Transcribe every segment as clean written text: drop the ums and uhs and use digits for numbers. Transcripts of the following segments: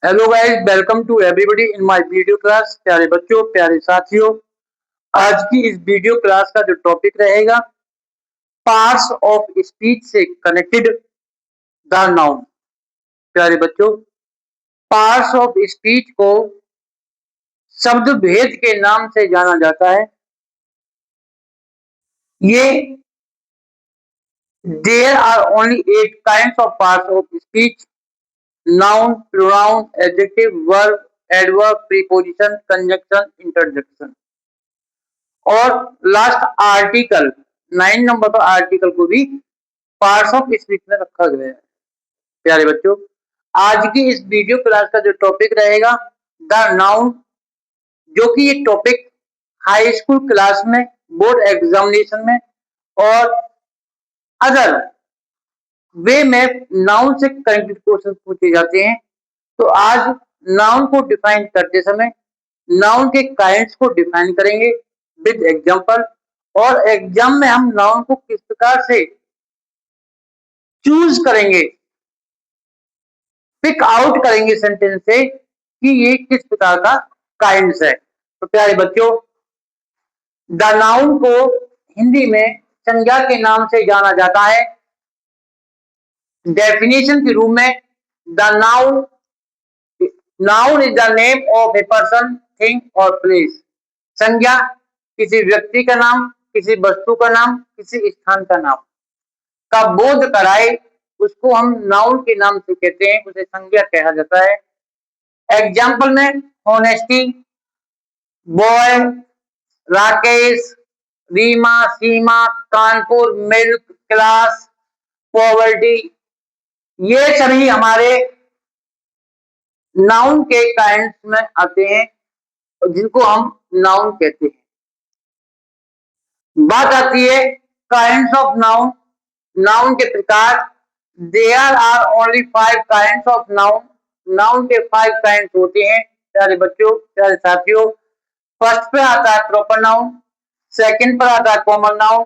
Hello guys, welcome to everybody in my video class. प्यारे बच्चों, प्यारे साथियों, आज की इस वीडियो क्लास का जो टॉपिक रहेगा, पार्ट्स ऑफ स्पीच से कनेक्टेड द नाउन। प्यारे बच्चों, पार्ट्स ऑफ स्पीच को शब्द भेद के नाम से जाना जाता है। ये there are only 8 kinds of parts of speech: noun, pronoun, adjective, verb, adverb, preposition, conjunction, interjection. और लास्ट आर्टिकल 9 नंबर पर आर्टिकल को भी पार्ट्स ऑफ स्पीच में रखा गया है। प्यारे बच्चों, आज की इस वीडियो क्लास का जो टॉपिक रहेगा, द नाउन, जो कि ये टॉपिक हाई स्कूल क्लास में, बोर्ड एग्जामिनेशन में और अदर वे में नाउन से कनेक्टेड क्वेश्चन पूछे जाते हैं। तो आज नाउन को डिफाइन करते समय नाउन के काइंड्स को डिफाइन करेंगे विद एग्जांपल, और एग्जाम में हम नाउन को किस प्रकार से चूज करेंगे, पिक आउट करेंगे सेंटेंस से कि ये किस प्रकार का काइंड्स है। तो प्यारे बच्चों, द नाउन को हिंदी में संज्ञा के नाम से जाना जाता है। डेफिनेशन के रूप में, the noun noun is the name of a person, thing और प्लेस। संज्ञा किसी व्यक्ति का नाम, किसी वस्तु का नाम, किसी स्थान का नाम का बोध कराए, उसको हम नाउन के नाम से कहते हैं, उसे संज्ञा कहा जाता है। एग्जाम्पल में होनेस्टी, बॉय, राकेश, रीमा, सीमा, कानपुर, मिल्क, क्लास, पॉवर्टी, ये सभी हमारे नाउन के काइंड्स में आते हैं, जिनको हम नाउन कहते हैं। बात आती है काइंड्स ऑफ नाउन, नाउन के प्रकार। There are only 5 kinds of noun. Noun के 5 काइंड्स होते हैं। प्यारे बच्चों, प्यारे साथियों, फर्स्ट पे आता है प्रॉपर नाउन, सेकंड पर आता है कॉमन नाउन,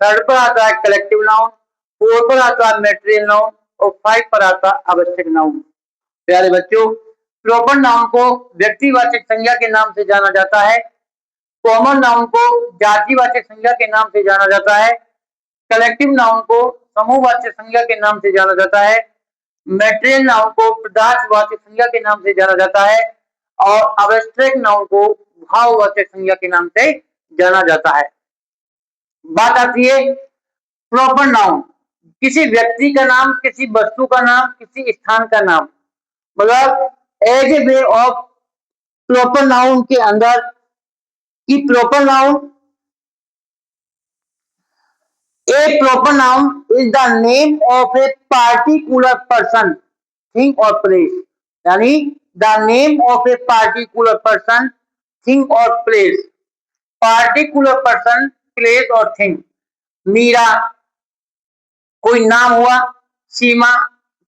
थर्ड पर आता है कलेक्टिव नाउन, फोर्थ पर आता है मैटेरियल नाउन और 5 पर आता है आवश्यक नाउन। प्यारे बच्चों, प्रॉपर नाउन को व्यक्तिवाचक संज्ञा के नाम से जाना जाता है। कॉमन नाउन को जातिवाचक संज्ञा के नाम से जाना जाता है। कलेक्टिव नाउन को समूहवाचक संज्ञा के नाम से जाना जाता है। मैटेरियल नाउन को पदार्थवाचक संज्ञा के नाम से जाना जाता है और अब्स्ट्रैक्ट नाउन को भाववाचक संज्ञा के नाम से जाना जाता है। बात आती है प्रॉपर नाउन, किसी व्यक्ति का नाम, किसी वस्तु का नाम, किसी स्थान का नाम। मतलब as a way of proper noun के अंदर कि proper noun, a proper noun is the name of a particular person, thing or place। यानी the name of a particular person, thing or place। particular person, place और thing। Meera कोई नाम हुआ, सीमा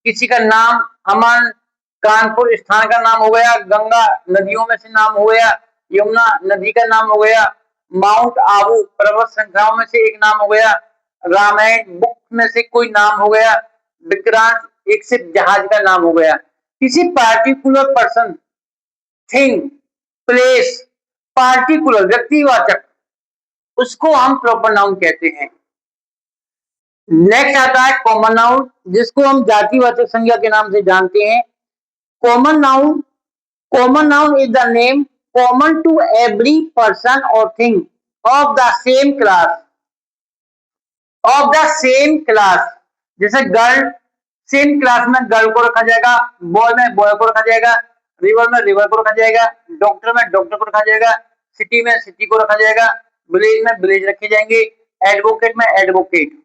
किसी का नाम, अमन कानपुर स्थान का नाम हो गया, गंगा नदियों में से नाम हो गया, यमुना नदी का नाम हो गया, माउंट आबू पर्वत श्रृंखलाओं में से एक नाम हो गया, रामायण बुक में से कोई नाम हो गया, विक्रांत एक से जहाज का नाम हो गया। किसी particular person, thing, place, particular व्यक्तिवाचक, उसको हम प्रॉपर नाउन कहते हैं। नेक्स्ट आता है कॉमन नाउन, जिसको हम जातिवाचक संज्ञा के नाम से जानते हैं। Common noun, common noun is the name common to every person or thing of the same class, of the same class. जैसे गर्ल, सेम क्लास में गर्ल को रखा जाएगा, बॉय में बॉय को रखा जाएगा, रिवर में रिवर को रखा जाएगा, डॉक्टर में डॉक्टर को रखा जाएगा, सिटी में सिटी को रखा जाएगा, विलेज में विलेज रखे जाएंगे, एडवोकेट में एडवोकेट।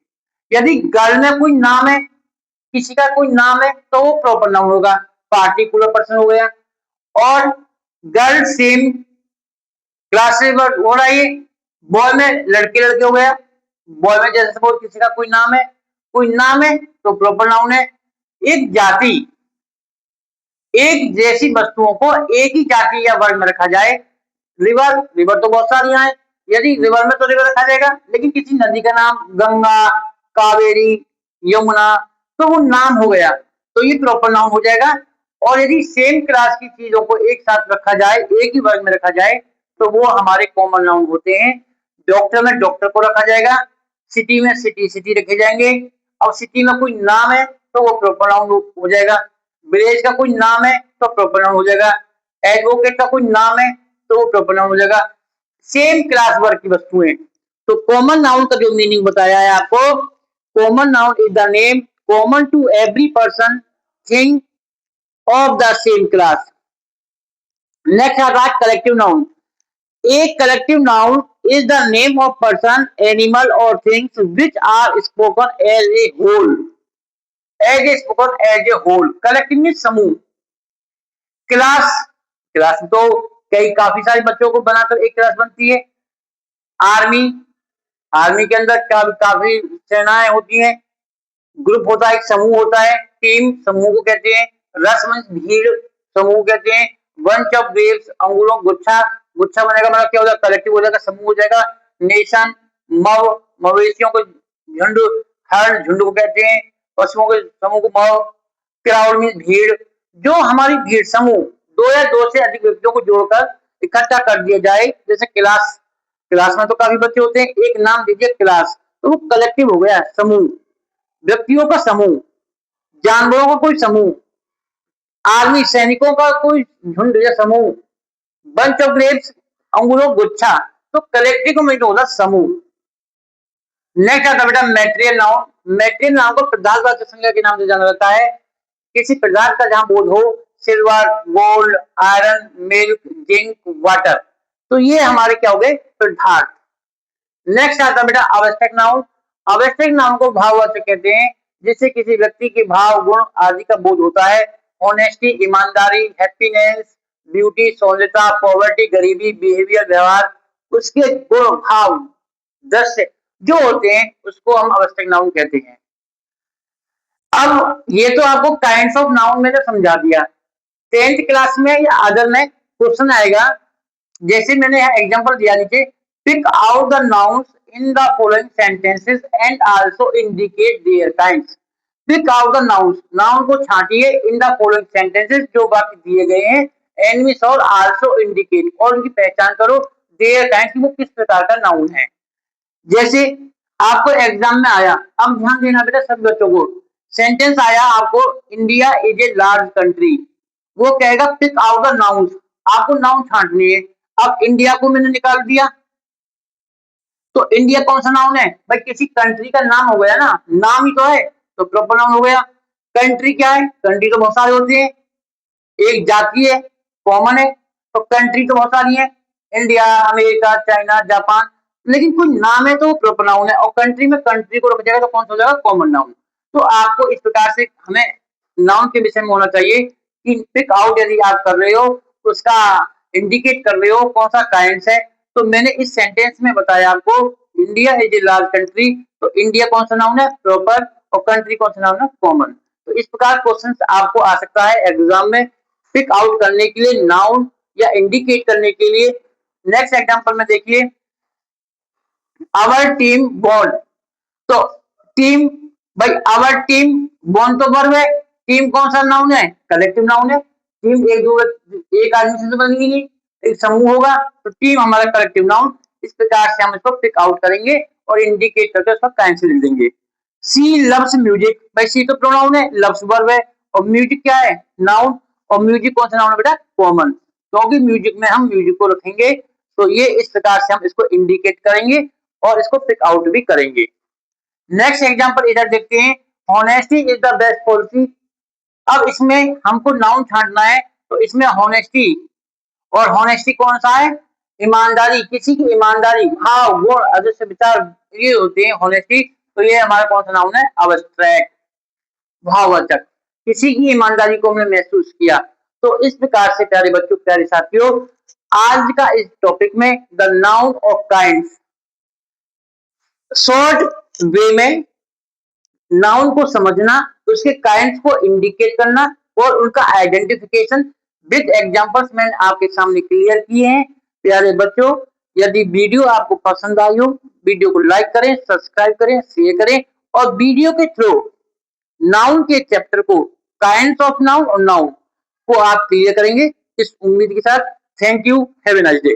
यदि गर्ल में कोई नाम है, किसी का कोई नाम है, तो वो प्रॉपर नाउन होगा, पार्टिकुलर पर्सन हो गया। और गर्ल सेम क्लास से हो रहा है, बॉय में लड़के लड़के हो गया, बॉय में जैसे सपोज किसी का कोई नाम है तो प्रॉपर नाउन है। एक जाति, एक जैसी वस्तुओं को एक ही जाति या वर्ग में रखा जाए, रिवर, रिवर तो बहुत सारी हैं, यदि रिवर में तो रिवर रखा जाएगा, लेकिन किसी नदी का नाम गंगा, कावेरी, यमुना, तो वो नाम हो गया, तो ये प्रॉपर नाउन हो जाएगा। और यदि सेम क्लास की चीजों को एक साथ रखा जाए, एक ही वर्ग में रखा जाए, तो वो हमारे कॉमन नाउन होते हैं। डॉक्टर में डॉक्टर को रखा जाएगा, सिटी में सिटी सिटी रखे जाएंगे। और सिटी में कोई नाम है तो वो प्रॉपर नाउन हो जाएगा। विलेज का कोई नाम है तो प्रॉपर नाउन हो जाएगा। एडवोकेट का कोई नाम है तो वो प्रॉपर नाउन हो जाएगा। सेम क्लास वर्ग की वस्तुएं। तो कॉमन नाउन का जो मीनिंग बताया है आपको, common noun is the name common to every person thing of the same class. Next आता है collective noun. A collective noun is the name of person, animal or things which are spoken as a whole. As a spoken as a whole. Collective में समूह। Class, class तो कई काफी सारे बच्चों को बनाकर एक क्लास बनती है। आर्मी, आर्मी के अंदर काफी सेनाएं होती हैं। ग्रुप होता है, एक समूह होता है। टीम समूह को कहते हैं। रस मीन्स भीड़, समूह कहते हैं। बंच ऑफ ग्रेप्स अंगूरों गुच्छा, गुच्छा बनेगा मतलब क्या हो जाएगा, कलेक्टिव हो जाएगा, समूह हो जाएगा। नेशन, मव मवेशियों को झुंड, हर्ड झुंड को कहते हैं। पशुओं के समूह को मव। क्राउड मीन्स भीड़। जो हमारी भीड़ समूह दो या दो से अधिक व्यक्तियों को जोड़कर इकट्ठा कर दिया जाए, जैसे क्लास, क्लास में तो काफी बच्चे होते हैं, एक नाम दीजिए क्लास, तो वो कलेक्टिव हो गया, समूह। व्यक्तियों का समूह, जानवरों का कोई समूह, आर्मी सैनिकों का कोई झुंड या समूह, बंच ऑफ ग्रेप्स अंगूरों गुच्छा, तो कलेक्टिव में तो होगा समूह। नेक्स्ट आता बेटा मैटेरियल नाउन। मैटेरियल नाउन को पदार्थवाचक संज्ञा के नाम से जाना जाता है। किसी पदार्थ का जहां बोध हो, silver, gold, iron, milk, zinc, water, तो ये हमारे क्या हो गए, पदार्थ। नेक्स्ट आता बेटा आवश्यक नाउन। आवश्यक नाउन को भाववाचक कहते हैं, जिससे किसी व्यक्ति के भाव गुण आदि का बोध होता है। ऑनेस्टी ईमानदारी, हैप्पीनेस ब्यूटी, सौंदर्यता, पॉवर्टी गरीबी, बिहेवियर व्यवहार, उसके गुण भाव दृश्य जो होते हैं उसको हम आवश्यक नाउन कहते हैं। अब ये तो आपको काइंड्स ऑफ नाउन मैंने समझा दिया। 10th क्लास में या अदर में क्वेश्चन आएगा, जैसे मैंने यहाँ एग्जांपल दिया नीचे, pick out the nouns in the following sentences and also indicate their kinds. Pick out the nouns, noun को छांटिए, इन द फॉलोइंग सेंटेंसेस जो बाकी दिए गए हैं, एंड मिस और आल्सो इंडिकेट और उनकी पहचान करो, देयर काइंड्स वो किस प्रकार का नाउन है। जैसे आपको एग्जाम में आया, अब ध्यान देना बेटा सब बच्चों को, सेंटेंस आया आपको India is a large country, वो कहेगा पिक आउट द नाउन्स, आपको नाउन छांटनी है। अब इंडिया को मैंने निकाल दिया, तो इंडिया कौन सा नाउन है भाई, किसी कंट्री का नाम हो गया ना, नाम ही तो है, तो प्रॉपर नाउन हो गया। कंट्री क्या है, कंट्री तो बहुत सारे होते हैं, एक जाति है, कॉमन है, तो कंट्री तो बहुत सारी है, इंडिया, अमेरिका, चाइना, जापान, लेकिन कोई नाम है तो वो प्रॉपर नाउन है। और कंट्री में कंट्री को रखा जाएगा तो कौन सा हो जाएगा, कॉमन नाउन। तो आपको इस प्रकार से हमें नाउन के विषय में होना चाहिए कि पिक आउट यदि आप कर रहे हो तो उसका इंडिकेट कर रहे हो कौन सा काइंड्स है। तो मैंने इस सेंटेंस में बताया आपको India is a large country, तो इंडिया कौन सा नाउन है, प्रॉपर, और कंट्री कौन सा नाउन है, कॉमन। तो इस प्रकार क्वेश्चन आपको आ सकता है एग्जाम में, पिक आउट करने के लिए नाउन या इंडिकेट करने के लिए। नेक्स्ट एग्जांपल में देखिए, आवर टीम बॉन्ड, तो टीम भाई आवर टीम बॉन्ड तो वर्ब है, टीम कौन सा नाउन है, कलेक्टिव नाउन है। टीम एक दो एक आदमी से तो बनेगी नहीं, एक समूह होगा, तो टीम हमारा कलेक्टिव नाउन। इस प्रकार से हम इसको पिक आउट करेंगे और इंडिकेट करके उसका कैंसिल लिख देंगे। सी लव्स म्यूजिक, भाई सी तो प्रोनाउन है, लव्स वर्ब है, और म्यूजिक क्या है, नाउन, और म्यूजिक कौन सा नाउन है बेटा, कॉमन, क्योंकि म्यूजिक में हम म्यूजिक को रखेंगे। तो ये इस प्रकार से हम इसको इंडिकेट करेंगे और इसको पिक आउट भी करेंगे। नेक्स्ट एग्जांपल इधर देखते हैं, honesty is the best policy. अब इसमें हमको नाउन छांटना है, तो इसमें हॉनेस्टी, और हॉनेस्टी कौन सा है, ईमानदारी, किसी की ईमानदारी, भाव गुण अदृश्य विचार, ये होते हैं हॉनेस्टी। तो ये हमारा कौन सा नाउन है, अब्स्ट्रैक्ट, भाववाचक, किसी की ईमानदारी को हमने महसूस किया। तो इस प्रकार से प्यारे बच्चों, प्यारे साथियों, आज का इस टॉपिक में the noun of kinds, short way में नाउन को समझना, उसके काइंड्स को इंडिकेट करना और उनका आइडेंटिफिकेशन विद एग्जांपल्स मैंने आपके सामने क्लियर किए हैं। प्यारे बच्चों, यदि वीडियो आपको पसंद आई हो, वीडियो को लाइक करें, सब्सक्राइब करें, शेयर करें, और वीडियो के थ्रू नाउन के चैप्टर को, काइंड्स ऑफ नाउन और नाउन, को आप क्लियर करेंगे इस उम्मीद के साथ। Thank you, have a nice day.